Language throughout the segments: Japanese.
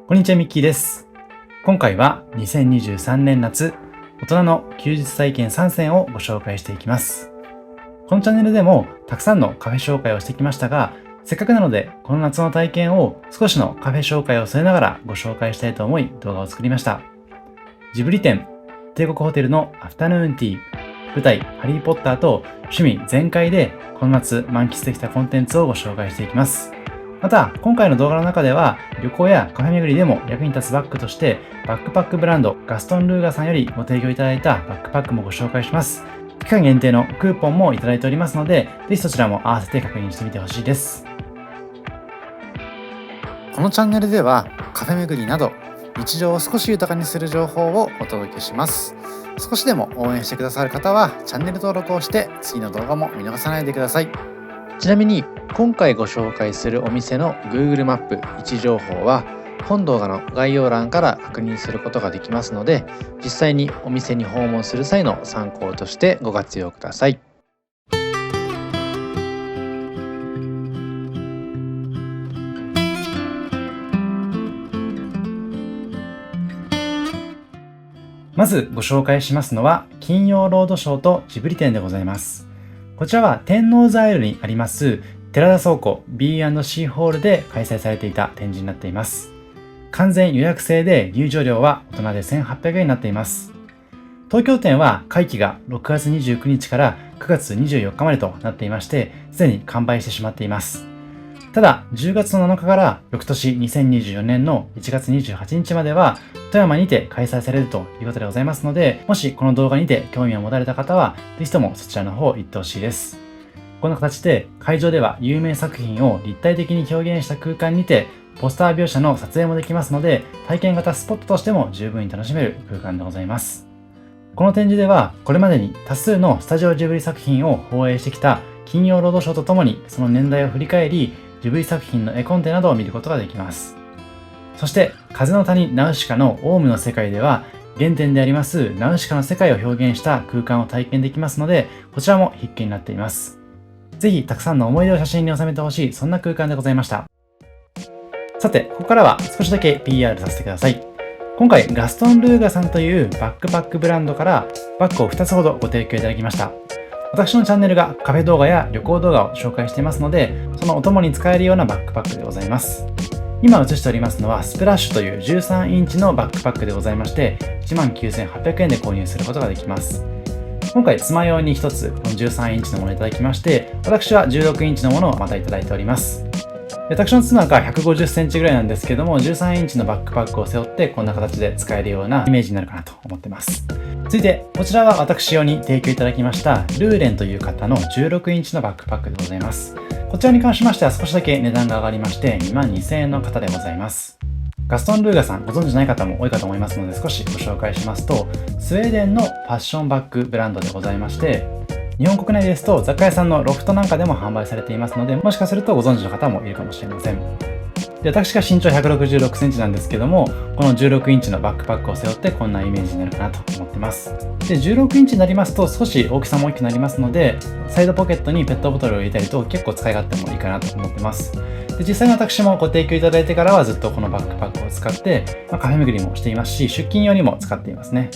こんにちは、ミッキーです。今回は2023年夏、大人の休日体験3選をご紹介していきます。このチャンネルでもたくさんのカフェ紹介をしてきましたが、せっかくなのでこの夏の体験を少しのカフェ紹介を添えながらご紹介したいと思い動画を作りました。ジブリ展、帝国ホテルのアフタヌーンティー、舞台ハリーポッターと趣味全開でこの夏満喫できたコンテンツをご紹介していきます。また、今回の動画の中では、旅行やカフェ巡りでも役に立つバッグとして、バックパックブランドガストンルーガさんよりご提供いただいたバックパックもご紹介します。期間限定のクーポンもいただいておりますので、ぜひそちらも合わせて確認してみてほしいです。このチャンネルでは、カフェ巡りなど、日常を少し豊かにする情報をお届けします。少しでも応援してくださる方は、チャンネル登録をして、次の動画も見逃さないでください。ちなみに今回ご紹介するお店の Google マップ位置情報は本動画の概要欄から確認することができますので、実際にお店に訪問する際の参考としてご活用ください。まずご紹介しますのは金曜ロードショーとジブリ展でございます。こちらは天王洲アイルにあります寺田倉庫 B&C ホールで開催されていた展示になっています。完全予約制で入場料は大人で1800円になっています。東京店は会期が6月29日から9月24日までとなっていまして、すでに完売してしまっています。ただ、10月の7日から翌年2024年の1月28日までは富山にて開催されるということでございますので、もしこの動画にて興味を持たれた方は、ぜひともそちらの方行ってほしいです。こんな形で会場では有名作品を立体的に表現した空間にて、ポスター描写の撮影もできますので、体験型スポットとしても十分に楽しめる空間でございます。この展示では、これまでに多数のスタジオジブリ作品を放映してきた金曜ロードショーとともに、その年代を振り返り、ジブリ作品の絵コンテなどを見ることができます。そして、風の谷ナウシカのオウムの世界では、原点でありますナウシカの世界を表現した空間を体験できますので、こちらも必見になっています。ぜひ、たくさんの思い出を写真に収めてほしい、そんな空間でございました。さて、ここからは少しだけ PR させてください。今回、ガストンルーガさんというバックパックブランドからバッグを2つほどご提供いただきました。私のチャンネルがカフェ動画や旅行動画を紹介していますので、そのお供に使えるようなバックパックでございます。今映しておりますのはスプラッシュという13インチのバックパックでございまして、19,800円で購入することができます。今回妻用に1つこの13インチのものをいただきまして、私は16インチのものをまたいただいております。私の妻が150センチぐらいなんですけども、13インチのバックパックを背負ってこんな形で使えるようなイメージになるかなと思ってます。続いて、こちらは私用に提供いただきましたルーレンという方の16インチのバックパックでございます。こちらに関しましては少しだけ値段が上がりまして、22,000円の方でございます。ガストンルーガさんご存知ない方も多いかと思いますので少しご紹介しますと、スウェーデンのファッションバッグブランドでございまして、日本国内ですと雑貨屋さんのロフトなんかでも販売されていますので、もしかするとご存知の方もいるかもしれません。で、私が身長166センチなんですけども、この16インチのバックパックを背負ってこんなイメージになるかなと思ってます。で、16インチになりますと少し大きさも大きくなりますので、サイドポケットにペットボトルを入れたりと結構使い勝手もいいかなと思ってます。で、実際に私もご提供いただいてからはずっとこのバックパックを使って、カフェ巡りもしていますし、出勤用にも使っていますね。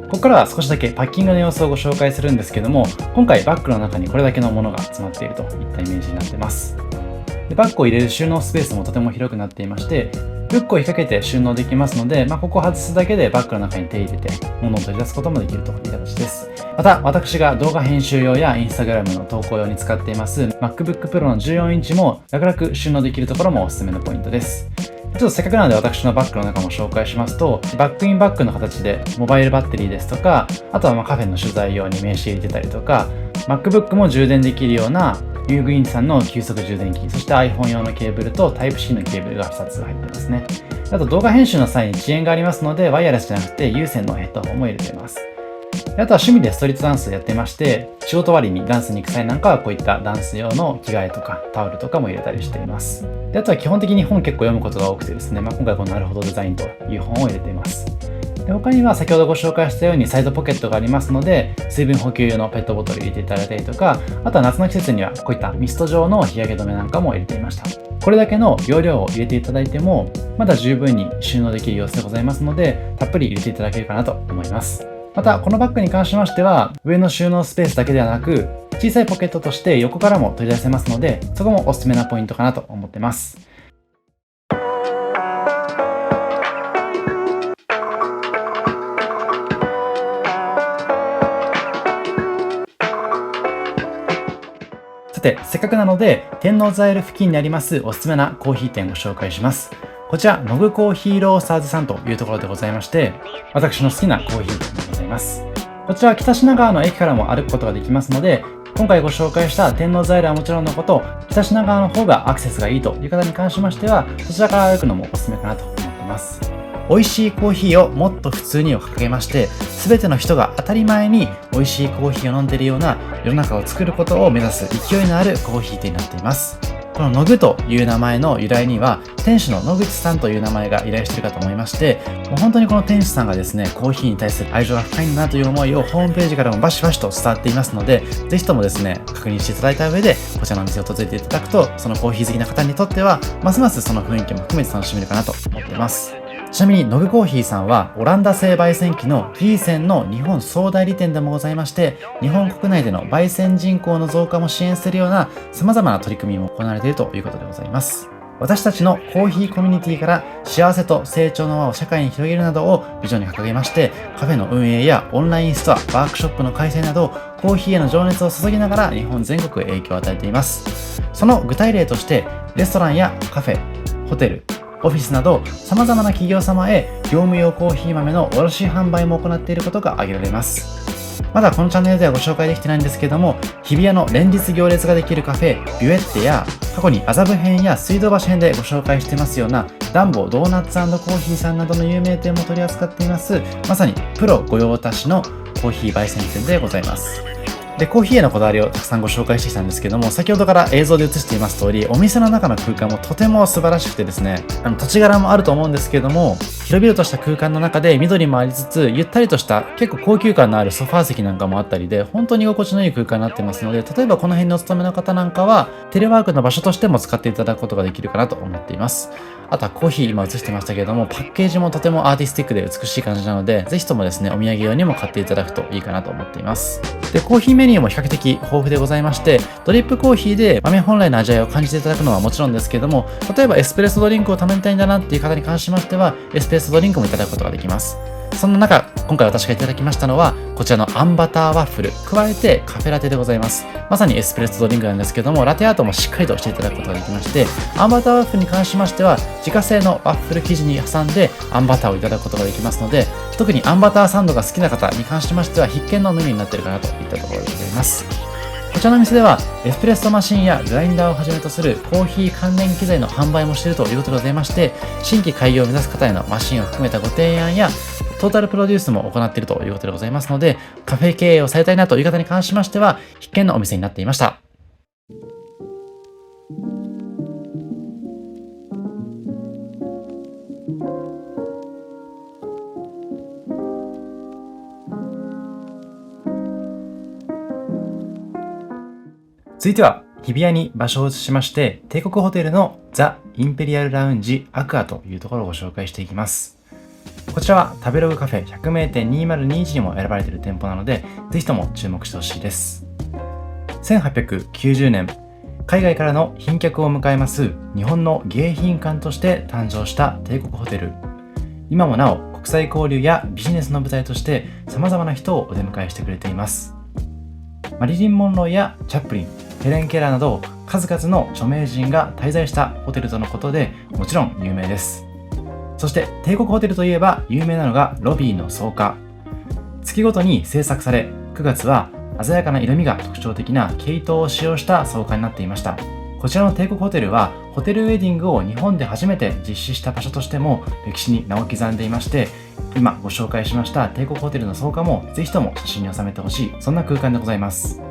ここからは少しだけパッキングの様子をご紹介するんですけども、今回バッグの中にこれだけのものが詰まっているといったイメージになっています。で、バッグを入れる収納スペースもとても広くなっていまして、フックを引っ掛けて収納できますので、ここを外すだけでバッグの中に手入れて物を取り出すこともできるという形です。また、私が動画編集用や Instagram の投稿用に使っています MacBook Pro の14インチも楽々収納できるところもおすすめのポイントです。ちょっとせっかくなので私のバッグの中も紹介しますと、バックインバッグの形でモバイルバッテリーですとか、あとはカフェの取材用に名刺入れてたりとか、MacBook も充電できるようなユーグインさんの急速充電器、そして iPhone 用のケーブルと Type-C のケーブルが2つ入ってますね。あと動画編集の際に遅延がありますので、ワイヤレスじゃなくて有線のヘッドホンも入れています。あとは趣味でストリートダンスやってまして、仕事終わりにダンスに行く際なんかはこういったダンス用の着替えとかタオルとかも入れたりしています。で、あとは基本的に本結構読むことが多くてですね、今回このなるほどデザインという本を入れています。で他には先ほどご紹介したようにサイドポケットがありますので、水分補給用のペットボトル入れていただいたりとか、あとは夏の季節にはこういったミスト状の日焼け止めなんかも入れていました。これだけの容量を入れていただいてもまだ十分に収納できる様子でございますので、たっぷり入れていただけるかなと思います。またこのバッグに関しましては、上の収納スペースだけではなく小さいポケットとして横からも取り出せますので、そこもおすすめなポイントかなと思ってます。さて、せっかくなので天王ザイル付近にありますおすすめなコーヒー店をご紹介します。こちらノグコーヒーロースターズさんというところでございまして、私の好きなコーヒー店でございます。こちらは北品川の駅からも歩くことができますので、今回ご紹介した天王ザイルはもちろんのこと、北品川の方がアクセスがいいという方に関しましては、そちらから歩くのもおすすめかなと思っています。美味しいコーヒーをもっと普通にを掲げまして、全ての人が当たり前に美味しいコーヒーを飲んでいるような世の中を作ることを目指す勢いのあるコーヒー店になっています。このノグという名前の由来には、店主の野口さんという名前が由来しているかと思いまして、もう本当にこの店主さんがですね、コーヒーに対する愛情が深いんだなという思いをホームページからもバシバシと伝わっていますので、ぜひともですね、確認していただいた上で、こちらのお店を訪れていただくと、そのコーヒー好きな方にとっては、ますますその雰囲気も含めて楽しめるかなと思っています。ちなみにノグコーヒーさんはオランダ製焙煎機のギーセンの日本総代理店でもございまして、日本国内での焙煎人口の増加も支援するような様々な取り組みも行われているということでございます。私たちのコーヒーコミュニティから幸せと成長の輪を社会に広げるなどをビジョンに掲げまして、カフェの運営やオンラインストア、ワークショップの開催など、コーヒーへの情熱を注ぎながら日本全国へ影響を与えています。その具体例として、レストランやカフェ、ホテル、オフィスなど様々な企業様へ業務用コーヒー豆の卸販売も行っていることが挙げられます。まだこのチャンネルではご紹介できてないんですけども、日比谷の連日行列ができるカフェビュエッテや、過去に麻布編や水道橋編でご紹介してますようなダンボドーナツ&コーヒーさんなどの有名店も取り扱っています、まさにプロ御用達のコーヒー焙煎店でございます。で、コーヒーへのこだわりをたくさんご紹介してきたんですけども、先ほどから映像で映しています通り、お店の中の空間もとても素晴らしくてですね、土地柄もあると思うんですけども、広々とした空間の中で緑もありつつ、ゆったりとした結構高級感のあるソファー席なんかもあったりで、本当に居心地のいい空間になってますので、例えばこの辺にお勤めの方なんかはテレワークの場所としても使っていただくことができるかなと思っています。あとはコーヒー今映してましたけれども、パッケージもとてもアーティスティックで美しい感じなので、ぜひともですね、お土産用にも買っていただくといいかなと思っています。で、コーヒーメニューも比較的豊富でございまして、ドリップコーヒーで豆本来の味わいを感じていただくのはもちろんですけども、例えばエスプレッソドリンクを頼みたいんだなっていう方に関しましては、エスプレッソドリンクもいただくことができます。そんな中、今回私がいただきましたのは、こちらのあんバターワッフル、加えてカフェラテでございます。まさにエスプレッソドリンクなんですけども、ラテアートもしっかりとしていただくことができまして、あんバターワッフルに関しましては、自家製のワッフル生地に挟んであんバターをいただくことができますので、特にあんバターサンドが好きな方に関しましては必見のメニューになっているかなといったところでございます。こちらの店ではエスプレッソマシンやグラインダーをはじめとするコーヒー関連機材の販売もしているということでございまして、新規開業を目指す方へのマシンを含めたご提案やトータルプロデュースも行っているということでございますので、カフェ経営をされたいなという方に関しましては必見のお店になっていました。続いては日比谷に場所を移しまして、帝国ホテルのザ・インペリアルラウンジアクアというところをご紹介していきます。こちらは食べログカフェ100名店2021にも選ばれている店舗なので、ぜひとも注目してほしいです。1890年、海外からの賓客を迎えます日本の迎賓館として誕生した帝国ホテル。今もなお国際交流やビジネスの舞台として様々な人をお出迎えしてくれています。マリリン・モンローやチャップリン、ヘレン・ケラーなど数々の著名人が滞在したホテルとのことで、もちろん有名です。そして帝国ホテルといえば有名なのがロビーの草加。月ごとに制作され、9月は鮮やかな色味が特徴的な毛糸を使用した草加になっていました。こちらの帝国ホテルはホテルウェディングを日本で初めて実施した場所としても歴史に名を刻んでいまして、今ご紹介しました帝国ホテルの草加もぜひとも写真に収めてほしい、そんな空間でございます。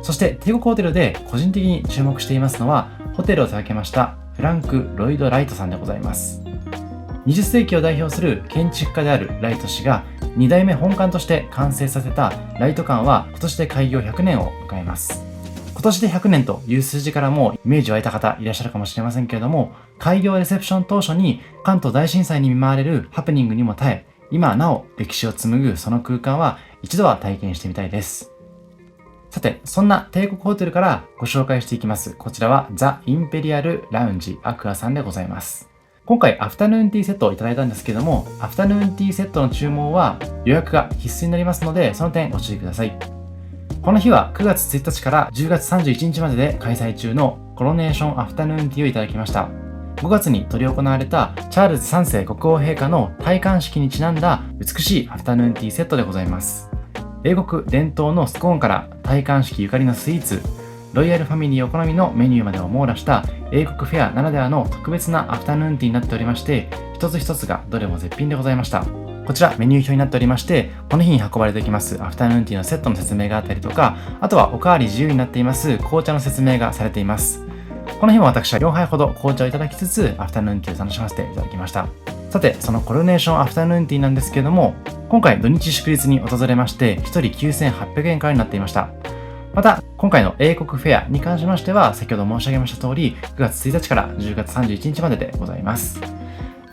そして帝国ホテルで個人的に注目していますのは、ホテルを手掛けましたフランク・ロイド・ライトさんでございます。20世紀を代表する建築家であるライト氏が2代目本館として完成させたライト館は今年で開業100年を迎えます。今年で100年という数字からもイメージ湧いた方いらっしゃるかもしれませんけれども、開業レセプション当初に関東大震災に見舞われるハプニングにも耐え、今なお歴史を紡ぐその空間は一度は体験してみたいです。さて、そんな帝国ホテルからご紹介していきます。こちらはザ・インペリアル・ラウンジ・アクアさんでございます。今回アフタヌーンティーセットをいただいたんですけども、アフタヌーンティーセットの注文は予約が必須になりますので、その点ご注意ください。この日は9月1日から10月31日までで開催中のコロネーションアフタヌーンティーをいただきました。5月に執り行われたチャールズ3世国王陛下の戴冠式にちなんだ美しいアフタヌーンティーセットでございます。英国伝統のスコーンから戴冠式ゆかりのスイーツ、ロイヤルファミリーお好みのメニューまでを網羅した英国フェアならではの特別なアフタヌーンティーになっておりまして、一つ一つがどれも絶品でございました。こちらメニュー表になっておりまして、この日に運ばれてきますアフタヌーンティーのセットの説明があったりとか、あとはおかわり自由になっています紅茶の説明がされています。この日も私は4杯ほど紅茶をいただきつつアフタヌーンティーを楽しませていただきました。さて、そのコロネーションアフタヌーンティーなんですけれども、今回土日祝日に訪れまして1人9800円からになっていました。また今回の英国フェアに関しましては、先ほど申し上げました通り9月1日から10月31日まででございます。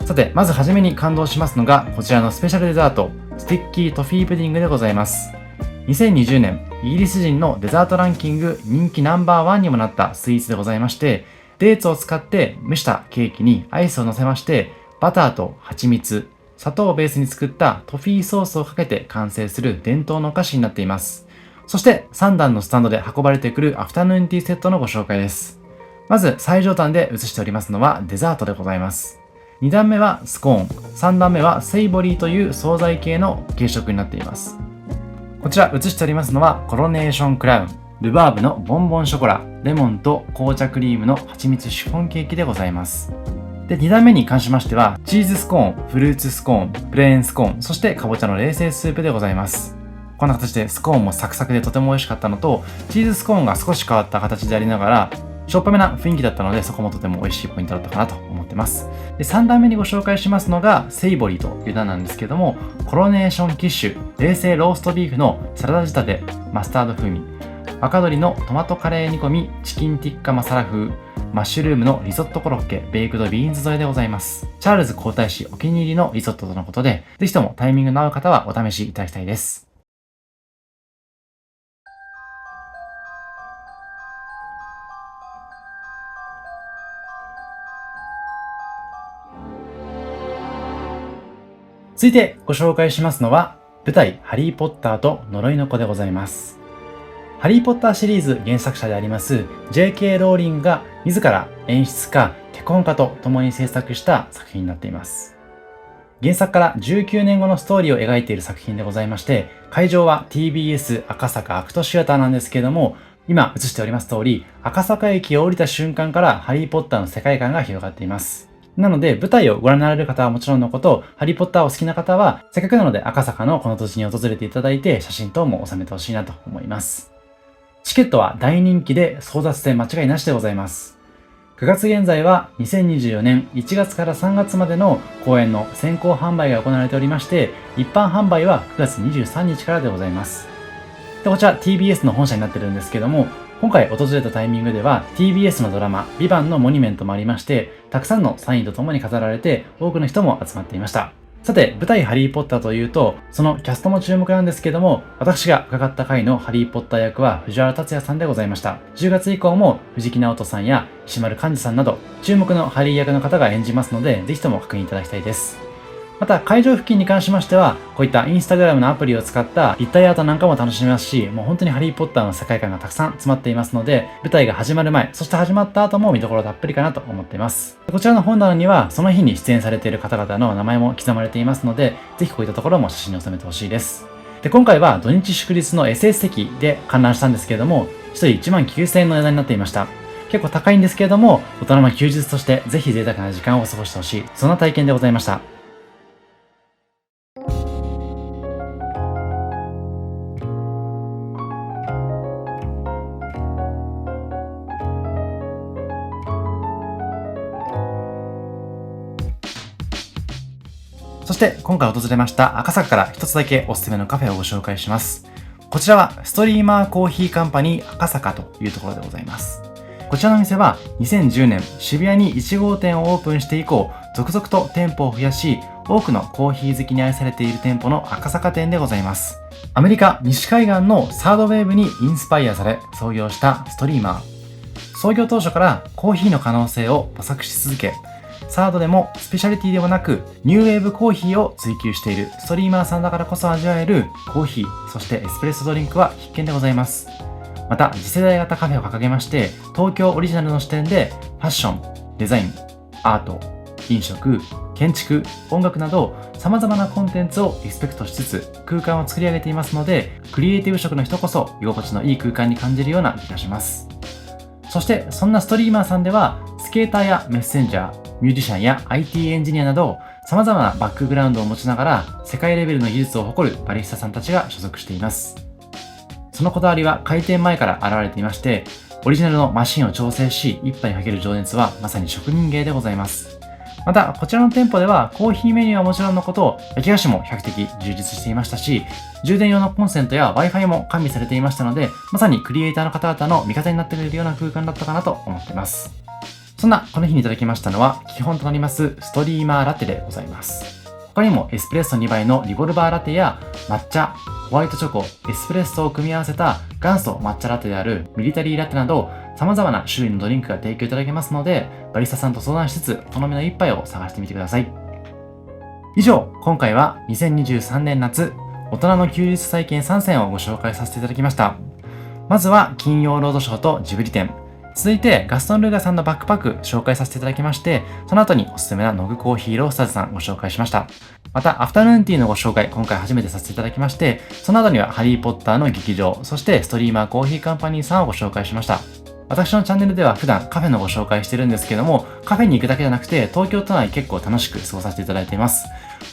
さて、まずはじめに感動しますのがこちらのスペシャルデザート、スティッキートフィープディングでございます。2020年イギリス人のデザートランキング人気ナンバーワンにもなったスイーツでございまして、デーツを使って蒸したケーキにアイスを乗せまして、バターと蜂蜜、砂糖をベースに作ったトフィーソースをかけて完成する伝統のお菓子になっています。そして3段のスタンドで運ばれてくるアフタヌーンティーセットのご紹介です。まず最上段で映しておりますのはデザートでございます。2段目はスコーン、3段目はセイボリーという惣菜系の軽食になっています。こちら映しておりますのはコロネーションクラウン、ルバーブのボンボンショコラ、レモンと紅茶クリームの蜂蜜シフォンケーキでございます。で、2段目に関しましてはチーズスコーン、フルーツスコーン、プレーンスコーン、そしてかぼちゃの冷製スープでございます。こんな形でスコーンもサクサクでとても美味しかったのと、チーズスコーンが少し変わった形でありながらしょっぱめな雰囲気だったので、そこもとても美味しいポイントだったかなと思ってます。で、3段目にご紹介しますのがセイボリーという段なんですけども、コロネーションキッシュ、冷製ローストビーフのサラダ仕立て、マスタード風味、若鶏のトマトカレー煮込み、チキンティッカマサラ風、マッシュルームのリゾットコロッケ、ベイクドビーンズ添えでございます。チャールズ皇太子お気に入りのリゾットとのことで、ぜひともタイミングの合う方はお試しいただきたいです。続いてご紹介しますのは舞台ハリーポッターと呪いの子でございます。ハリーポッターシリーズ原作者であります J.K. ローリングが自ら演出家、脚本家と共に制作した作品になっています。原作から19年後のストーリーを描いている作品でございまして、会場は TBS 赤坂アクトシアターなんですけれども、今映しております通り、赤坂駅を降りた瞬間からハリーポッターの世界観が広がっています。なので舞台をご覧になられる方はもちろんのこと、ハリーポッターを好きな方はせっかくなので赤坂のこの土地に訪れていただいて写真等も収めてほしいなと思います。チケットは大人気で争奪戦間違いなしでございます。9月現在は2024年1月から3月までの公演の先行販売が行われておりまして、一般販売は9月23日からでございます。で、こちら TBS の本社になってるんですけども、今回訪れたタイミングでは TBS のドラマ「VIVANT」のモニュメントもありまして、たくさんのサインとともに飾られて多くの人も集まっていました。さて、舞台ハリーポッターというとそのキャストも注目なんですけども、私が伺った回のハリーポッター役は藤原竜也さんでございました。10月以降も藤木直人さんや石丸幹二さんなど注目のハリー役の方が演じますので、ぜひとも確認いただきたいです。また会場付近に関しましては、こういったインスタグラムのアプリを使った立体アートなんかも楽しめますし、もう本当にハリーポッターの世界観がたくさん詰まっていますので、舞台が始まる前、そして始まった後も見どころたっぷりかなと思っています。こちらの本棚にはその日に出演されている方々の名前も刻まれていますので、ぜひこういったところも写真に収めてほしいです。で、今回は土日祝日の SS 席で観覧したんですけれども、1人1万9000円の値段になっていました。結構高いんですけれども、大人の休日としてぜひ贅沢な時間を過ごしてほしい、そんな体験でございました。そして今回訪れました赤坂から一つだけおすすめのカフェをご紹介します。こちらはストリーマーコーヒーカンパニー赤坂というところでございます。こちらの店は2010年渋谷に1号店をオープンして以降、続々と店舗を増やし、多くのコーヒー好きに愛されている店舗の赤坂店でございます。アメリカ西海岸のサードウェーブにインスパイアされ創業したストリーマー。創業当初からコーヒーの可能性を模索し続け、サードでもスペシャリティではなくニューウェーブコーヒーを追求しているストリーマーさんだからこそ味わえるコーヒー、そしてエスプレッソドリンクは必見でございます。また次世代型カフェを掲げまして、東京オリジナルの視点でファッション、デザイン、アート、飲食、建築、音楽など様々なコンテンツをリスペクトしつつ空間を作り上げていますので、クリエイティブ色の人こそ居心地のいい空間に感じるような気がします。そしてそんなストリーマーさんではスケーターやメッセンジャー、ミュージシャンや IT エンジニアなど様々なバックグラウンドを持ちながら世界レベルの技術を誇るバリスタさんたちが所属しています。そのこだわりは開店前から現れていまして、オリジナルのマシンを調整し一杯にかける情熱はまさに職人芸でございます。またこちらの店舗ではコーヒーメニューはもちろんのこと、焼き菓子も比較的充実していましたし、充電用のコンセントや Wi-Fi も完備されていましたので、まさにクリエイターの方々の味方になってくれるような空間だったかなと思っています。そんなこの日にいただきましたのは基本となりますストリーマーラテでございます。他にもエスプレッソ2倍のリボルバーラテや抹茶、ホワイトチョコ、エスプレッソを組み合わせた元祖抹茶ラテであるミリタリーラテなど様々な種類のドリンクが提供いただけますので、バリスタさんと相談しつつお好みの一杯を探してみてください。以上、今回は2023年夏大人の休日体験3選をご紹介させていただきました。まずは金曜ロードショーとジブリ展、続いてガストン・ルーガさんのバックパック紹介させていただきまして、その後におすすめなノグコーヒーロースターズさんご紹介しました。またアフタヌーンティーのご紹介今回初めてさせていただきまして、その後にはハリーポッターの劇場、そしてストリーマーコーヒーカンパニーさんをご紹介しました。私のチャンネルでは普段カフェのご紹介してるんですけども、カフェに行くだけじゃなくて東京都内結構楽しく過ごさせていただいています。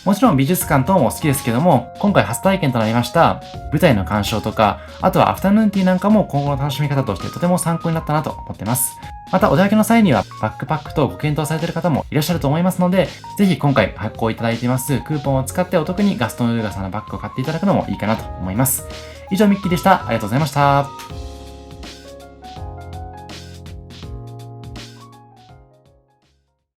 もちろん美術館等も好きですけども、今回初体験となりました舞台の鑑賞とか、あとはアフタヌーンティーなんかも今後の楽しみ方としてとても参考になったなと思っています。またお出かけの際にはバックパックとご検討されている方もいらっしゃると思いますので、ぜひ今回発行いただいていますクーポンを使ってお得にガストン・ルーガさんのバッグを買っていただくのもいいかなと思います。以上ミッキーでした。ありがとうございました。